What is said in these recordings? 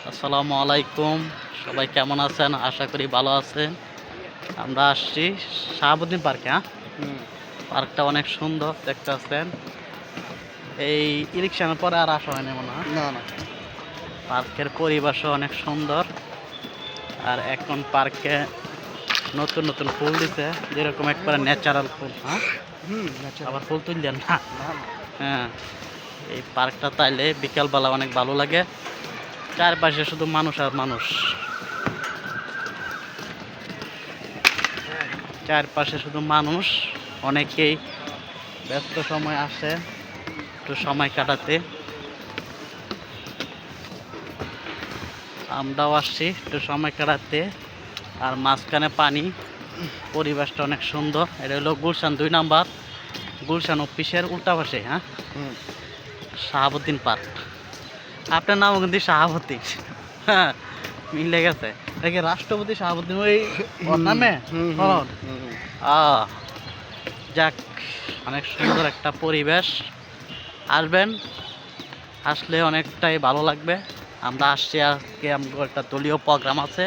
আসসালামু আলাইকুম, সবাই কেমন আছেন? আশা করি ভালো আছেন। আমরা আসছি শাহাবুদ্দিন পার্কে। পার্কটা অনেক সুন্দর দেখতে পাচ্ছেন। এই ইলেকশনের পরে আর আসা হয়নি মনে হয়। না না পার্কের পরিবেশও অনেক সুন্দর। আর এখন পার্কে নতুন নতুন ফুল দিছে, যেরকম একবারে ন্যাচারাল ফুল। আবার ফুল তুললেন না? হ্যাঁ, এই পার্কটা তাইলে বিকালবেলা অনেক ভালো লাগে। চারপাশে শুধু মানুষ আর মানুষ, চারপাশে শুধু মানুষ। অনেকেই ব্যস্ত সময় আসে একটু সময় কাটাতে। আমরাও আসছি একটু সময় কাটাতে। আর মাঝখানে পানি, পরিবেশটা অনেক সুন্দর। এটা হলো গুলশান 2 নাম্বার, গুলশান অফিসের উল্টা পাশে। হ্যাঁ, শাহাবুদ্দিন পার্ক। আপনার নামও কিন্তু শাহাবুদ্দিন। হ্যাঁ, মিলে গেছে। এটা কি রাষ্ট্রপতি শাহাবুদ্দিন ওই ওর নামে? যাক, অনেক সুন্দর একটা পরিবেশ। আসবেন, আসলে অনেকটাই ভালো লাগবে। আমরা আসছি, আজকে আমাদের একটা দলীয় প্রোগ্রাম আছে,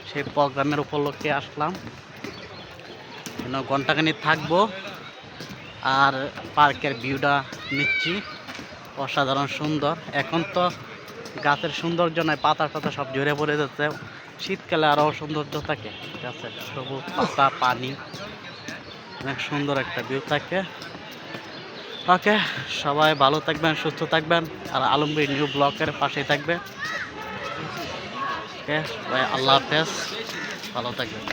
সেই প্রোগ্রামের উপলক্ষে আসলাম। ঘন্টাখানিক থাকবো আর পার্কের ভিউটা নিচ্ছি। অসাধারণ সুন্দর। এখন তো গাছের সৌন্দর্য নয়, পাতা টাতা সব ঝরে পড়ে যাচ্ছে। শীতকালে আরও সৌন্দর্য থাকে গাছের, সবুজ পাতা, পানি, অনেক সুন্দর একটা ভিউ থাকে। ওকে, সবাই ভালো থাকবেন, সুস্থ থাকবেন, আর আলমগীর নিউ ব্লকের পাশেই থাকবে। ওকে, সবাই আল্লাহ হাফেজ, ভালো থাকবেন।